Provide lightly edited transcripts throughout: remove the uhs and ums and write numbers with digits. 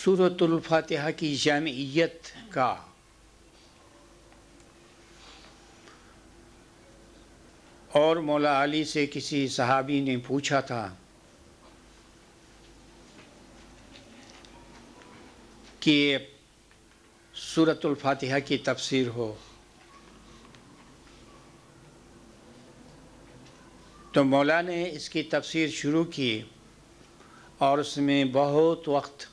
سورۃ الفاتحہ کی جامعیت کا اور مولا علی سے کسی صحابی نے پوچھا تھا کہ سورۃ الفاتحہ کی تفسیر ہو، تو مولا نے اس کی تفسیر شروع کی اور اس میں بہت وقت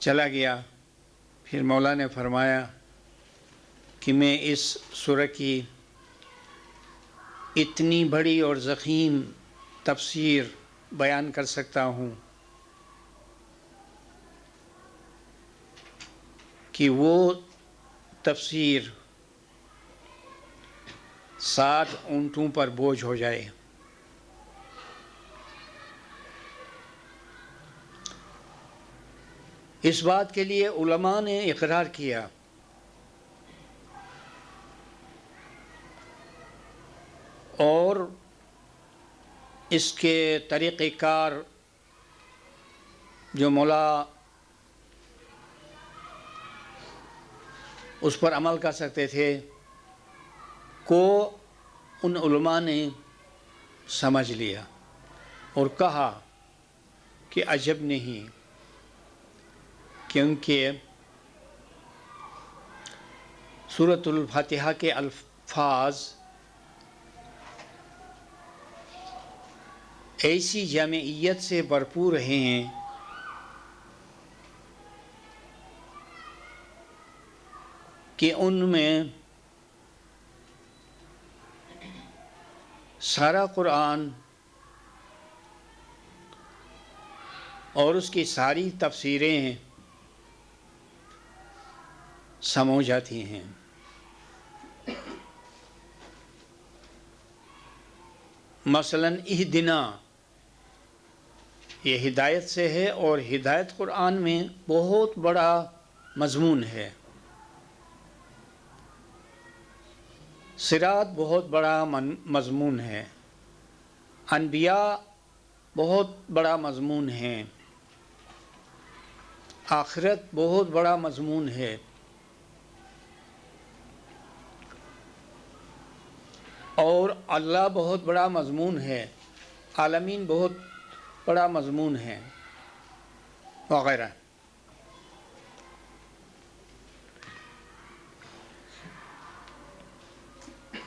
چلا گیا۔ پھر مولا نے فرمایا کہ میں اس سورہ کی اتنی بڑی اور ضخیم تفسیر بیان کر سکتا ہوں کہ وہ تفسیر 7 اونٹوں پر بوجھ ہو جائے۔ اس بات کے لیے علماء نے اقرار کیا اور اس کے طریقہ کار جو مولا اس پر عمل کر سکتے تھے کو ان علماء نے سمجھ لیا اور کہا کہ عجب نہیں، کیونکہ سورۃ الفاتحہ کے الفاظ ایسی جامعیت سے بھرپور ہیں کہ ان میں سارا قرآن اور اس کی ساری تفسیریں سمو جاتی ہیں۔ مثلا اہدنا یہ ہدایت سے ہے، اور ہدایت قرآن میں بہت بڑا مضمون ہے۔ صراط بہت بڑا مضمون ہے، انبیاء بہت بڑا مضمون ہے، آخرت بہت بڑا مضمون ہے، اور اللہ بہت بڑا مضمون ہے، عالمین بہت بڑا مضمون ہے، وغیرہ۔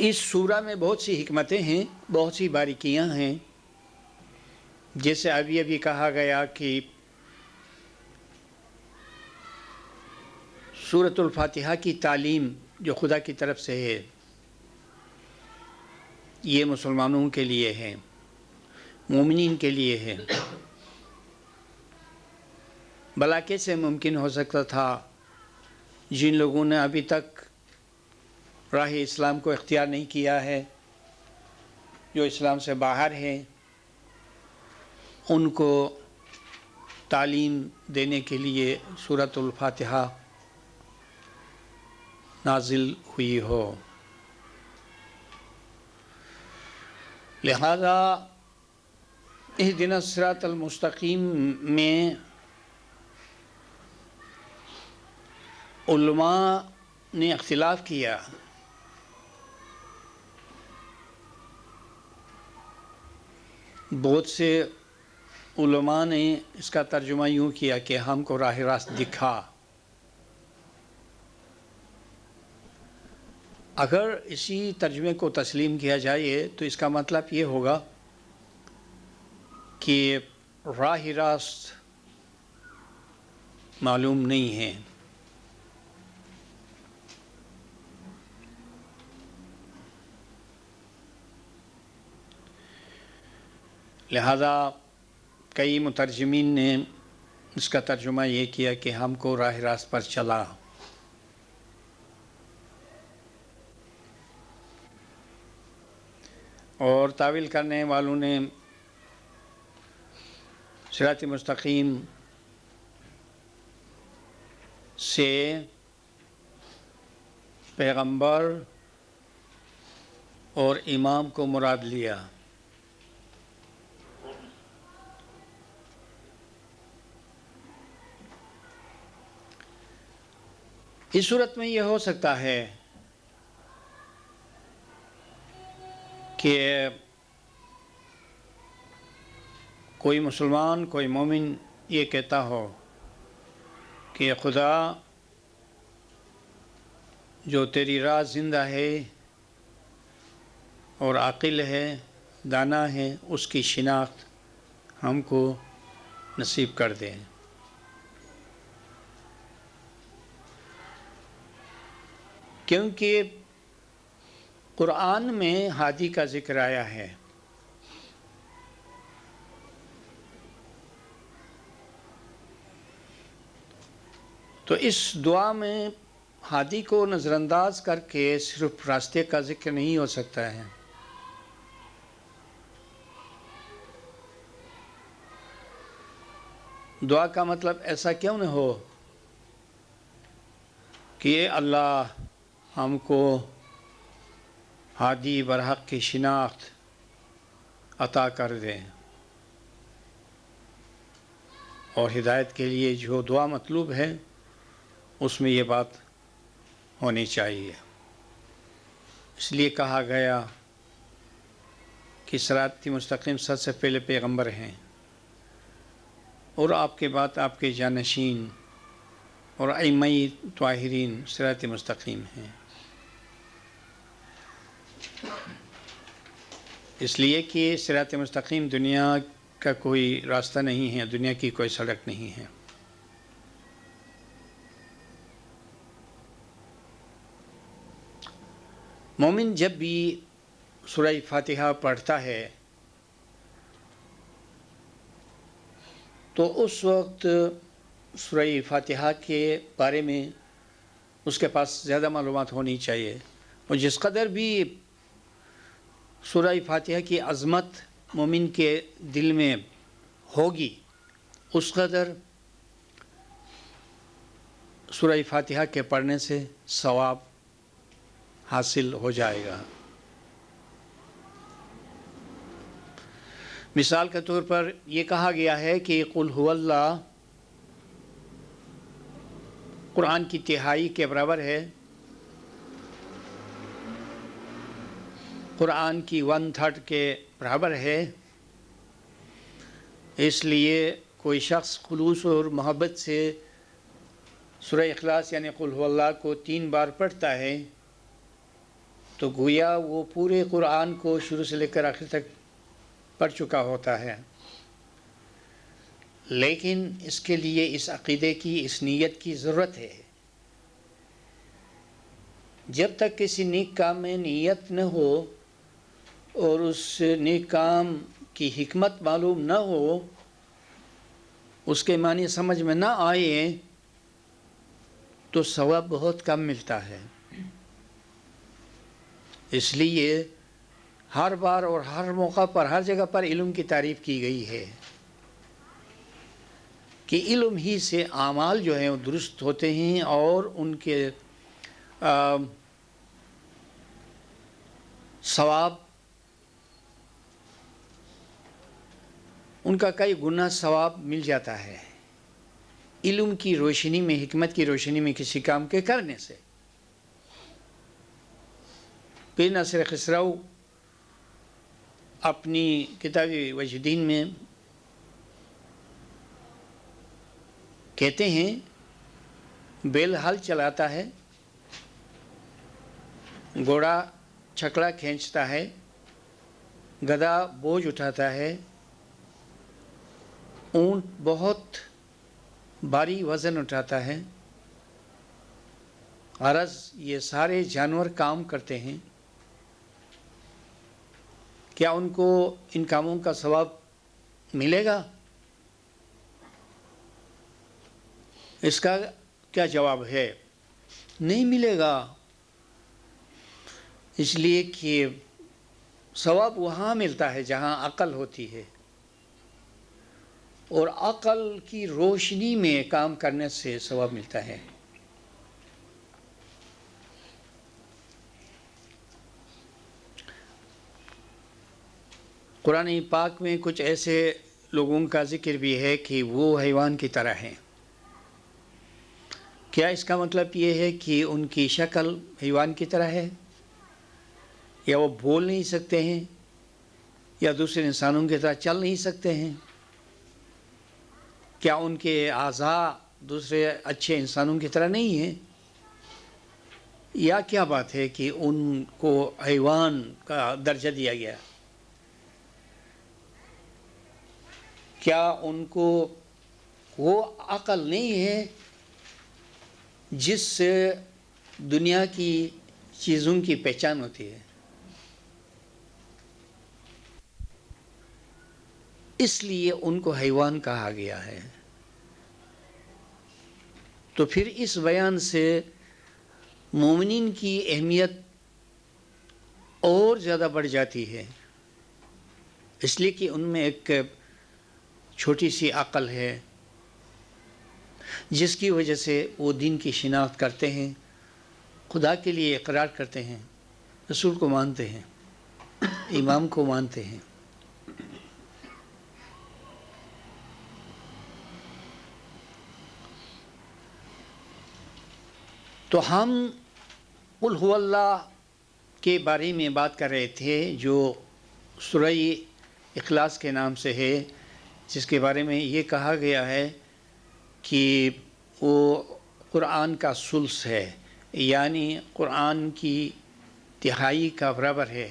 اس سورہ میں بہت سی حکمتیں ہیں، بہت سی باریکیاں ہیں، جیسے ابھی کہا گیا کہ سورۃ الفاتحہ کی تعلیم جو خدا کی طرف سے ہے یہ مسلمانوں کے لیے ہے، مومنین کے لیے ہے۔ بھلا کیسے ممکن ہو سکتا تھا جن لوگوں نے ابھی تک راہ اسلام کو اختیار نہیں کیا ہے، جو اسلام سے باہر ہیں، ان کو تعلیم دینے کے لیے سورۃ الفاتحہ نازل ہوئی ہو؟ لہذا اہدنا الصراط المستقیم میں علماء نے اختلاف کیا۔ بہت سے علماء نے اس کا ترجمہ یوں کیا کہ ہم کو راہ راست دکھا۔ اگر اسی ترجمے کو تسلیم کیا جائے تو اس کا مطلب یہ ہوگا کہ راہ راست معلوم نہیں ہے۔ لہذا کئی مترجمین نے اس کا ترجمہ یہ کیا کہ ہم کو راہ راست پر چلا۔ اور تاویل کرنے والوں نے صراط مستقیم سے پیغمبر اور امام کو مراد لیا۔ اس صورت میں یہ ہو سکتا ہے کہ کوئی مسلمان، کوئی مومن یہ کہتا ہو کہ خدا جو تیری راہ زندہ ہے اور عاقل ہے، دانا ہے، اس کی شناخت ہم کو نصیب کر دے۔ کیونکہ قرآن میں ہادی کا ذکر آیا ہے، تو اس دعا میں ہادی کو نظر انداز کر کے صرف راستے کا ذکر نہیں ہو سکتا ہے۔ دعا کا مطلب ایسا کیوں نہ ہو کہ اے اللہ ہم کو ہادی برحق کی شناخت عطا کر دیں، اور ہدایت کے لیے جو دعا مطلوب ہے اس میں یہ بات ہونی چاہیے۔ اس لیے کہا گیا کہ صراط مستقیم سب سے پہلے پیغمبر ہیں، اور آپ کے بعد آپ کے جانشین اور ائمہ طاہرین صراط مستقیم ہیں۔ اس لیے کہ صراط مستقیم دنیا کا کوئی راستہ نہیں ہے، دنیا کی کوئی سڑک نہیں ہے۔ مومن جب بھی سورہ فاتحہ پڑھتا ہے تو اس وقت سورہ فاتحہ کے بارے میں اس کے پاس زیادہ معلومات ہونی چاہیے، اور جس قدر بھی سورہ فاتحہ کی عظمت مومن کے دل میں ہوگی، اس قدر سورہ فاتحہ کے پڑھنے سے ثواب حاصل ہو جائے گا۔ مثال کے طور پر یہ کہا گیا ہے کہ قل هو اللہ قرآن کی تہائی کے برابر ہے، قرآن کی 1/3 کے برابر ہے۔ اس لیے کوئی شخص خلوص اور محبت سے سورہ اخلاص یعنی قل هو اللہ کو 3 بار پڑھتا ہے تو گویا وہ پورے قرآن کو شروع سے لے کر آخر تک پڑھ چکا ہوتا ہے۔ لیکن اس کے لیے اس عقیدے کی، اس نیت کی ضرورت ہے۔ جب تک کسی نیک کام میں نیت نہ ہو اور اس نیک کام کی حکمت معلوم نہ ہو، اس کے معنی سمجھ میں نہ آئے، تو ثواب بہت کم ملتا ہے۔ اس لیے ہر بار اور ہر موقع پر، ہر جگہ پر علم کی تعریف کی گئی ہے کہ علم ہی سے اعمال جو ہیں وہ درست ہوتے ہیں، اور ان کے ثواب، ان کا کئی گنا ثواب مل جاتا ہے علم کی روشنی میں، حکمت کی روشنی میں کسی کام کے کرنے سے۔ پیر ناصر خسرو اپنی کتاب وجہ الدین میں کہتے ہیں، بیل ہل چلاتا ہے، گھوڑا چھکڑا کھینچتا ہے، گدھا بوجھ اٹھاتا ہے، اونٹ بہت بھاری وزن اٹھاتا ہے، غرض یہ سارے جانور کام کرتے ہیں، کیا ان کو ان کاموں کا ثواب ملے گا؟ اس کا کیا جواب ہے؟ نہیں ملے گا، اس لیے کہ ثواب وہاں ملتا ہے جہاں عقل ہوتی ہے، اور عقل کی روشنی میں کام کرنے سے ثواب ملتا ہے۔ قرآن پاک میں کچھ ایسے لوگوں کا ذکر بھی ہے کہ وہ حیوان کی طرح ہیں، کیا اس کا مطلب یہ ہے کہ ان کی شکل حیوان کی طرح ہے، یا وہ بول نہیں سکتے ہیں، یا دوسرے انسانوں کی طرح چل نہیں سکتے ہیں؟ کیا ان کے اعضاء دوسرے اچھے انسانوں کی طرح نہیں ہیں؟ یا کیا بات ہے کہ ان کو حیوان کا درجہ دیا گیا؟ کیا ان کو وہ عقل نہیں ہے جس سے دنیا کی چیزوں کی پہچان ہوتی ہے؟ اس لیے ان کو حیوان کہا گیا ہے۔ تو پھر اس بیان سے مومنین کی اہمیت اور زیادہ بڑھ جاتی ہے، اس لیے کہ ان میں ایک چھوٹی سی عقل ہے جس کی وجہ سے وہ دین کی شناخت کرتے ہیں، خدا کے لیے اقرار کرتے ہیں، رسول کو مانتے ہیں، امام کو مانتے ہیں۔ تو ہم قل هو اللہ کے بارے میں بات کر رہے تھے، جو سورہ اخلاص کے نام سے ہے، جس کے بارے میں یہ کہا گیا ہے کہ وہ قرآن کا ثلث ہے، یعنی قرآن کی تہائی کا برابر ہے۔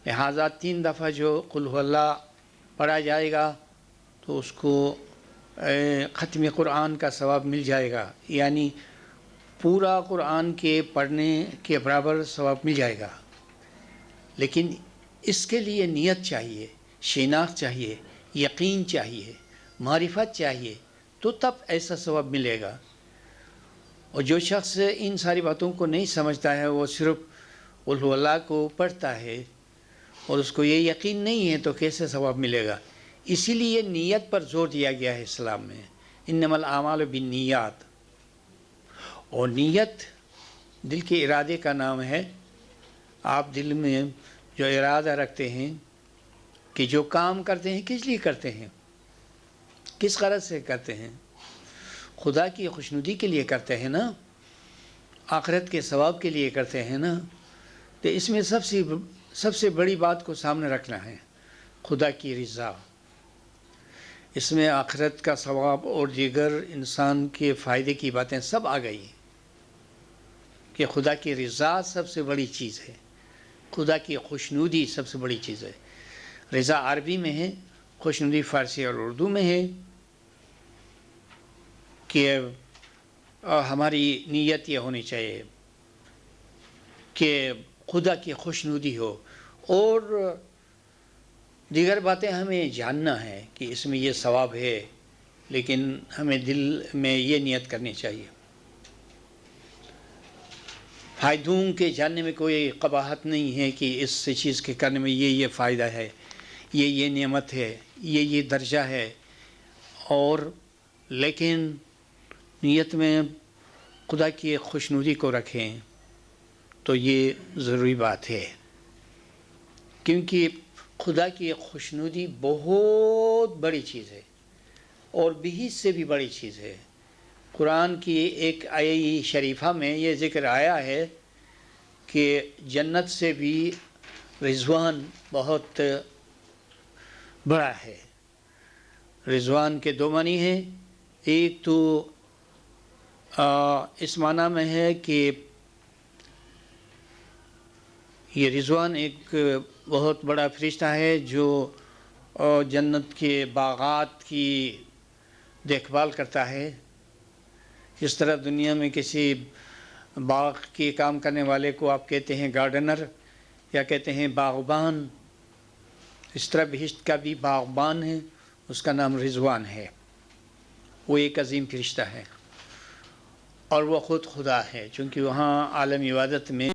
لہٰذا 3 دفعہ جو قل هو اللہ پڑھا جائے گا تو اس کو ختم قرآن کا ثواب مل جائے گا، یعنی پورا قرآن کے پڑھنے کے برابر ثواب مل جائے گا۔ لیکن اس کے لیے نیت چاہیے، شناخت چاہیے، یقین چاہیے، معرفت چاہیے، تو تب ایسا ثواب ملے گا۔ اور جو شخص ان ساری باتوں کو نہیں سمجھتا ہے، وہ صرف قل هو اللہ کو پڑھتا ہے اور اس کو یہ یقین نہیں ہے، تو کیسے ثواب ملے گا؟ اسی لیے نیت پر زور دیا گیا ہے اسلام میں، انما الاعمال بالنیات۔ اور نیت دل کے ارادے کا نام ہے۔ آپ دل میں جو ارادہ رکھتے ہیں کہ جو کام کرتے ہیں کس لیے کرتے ہیں، کس غرض سے کرتے ہیں، خدا کی خوشنودی کے لیے کرتے ہیں نا، آخرت کے ثواب کے لیے کرتے ہیں نا، تو اس میں سب سے بڑی بات کو سامنے رکھنا ہے، خدا کی رضا۔ اس میں آخرت کا ثواب اور دیگر انسان کے فائدے کی باتیں سب آ گئی کہ خدا کی رضا سب سے بڑی چیز ہے، خدا کی خوشنودی سب سے بڑی چیز ہے۔ رضا عربی میں ہے، خوشنودی فارسی اور اردو میں ہے، کہ ہماری نیت یہ ہونی چاہیے کہ خدا کی خوشنودی ہو، اور دیگر باتیں ہمیں جاننا ہے کہ اس میں یہ ثواب ہے، لیکن ہمیں دل میں یہ نیت کرنی چاہیے۔ فائدوں کے جاننے میں کوئی قباحت نہیں ہے کہ اس چیز کے کرنے میں یہ فائدہ ہے، یہ نعمت ہے، یہ درجہ ہے، اور لیکن نیت میں خدا کی خوشنودی کو رکھیں تو یہ ضروری بات ہے، کیونکہ خدا کی خوشنودی بہت بڑی چیز ہے، اور بہت سے بھی بڑی چیز ہے۔ قرآن کی ایک آیہ شریفہ میں یہ ذکر آیا ہے کہ جنت سے بھی رضوان بہت بڑا ہے۔ رضوان کے 2 معنی ہیں، ایک تو اس معنی میں ہے کہ یہ رضوان ایک بہت بڑا فرشتہ ہے جو جنت کے باغات کی دیکھ بھال کرتا ہے۔ اس طرح دنیا میں کسی باغ کے کام کرنے والے کو آپ کہتے ہیں گارڈنر یا کہتے ہیں باغبان، اس طرح بہشت کا بھی باغبان ہے، اس کا نام رضوان ہے۔ وہ ایک عظیم فرشتہ ہے، اور وہ خود خدا ہے، چونکہ وہاں عالم عبادت میں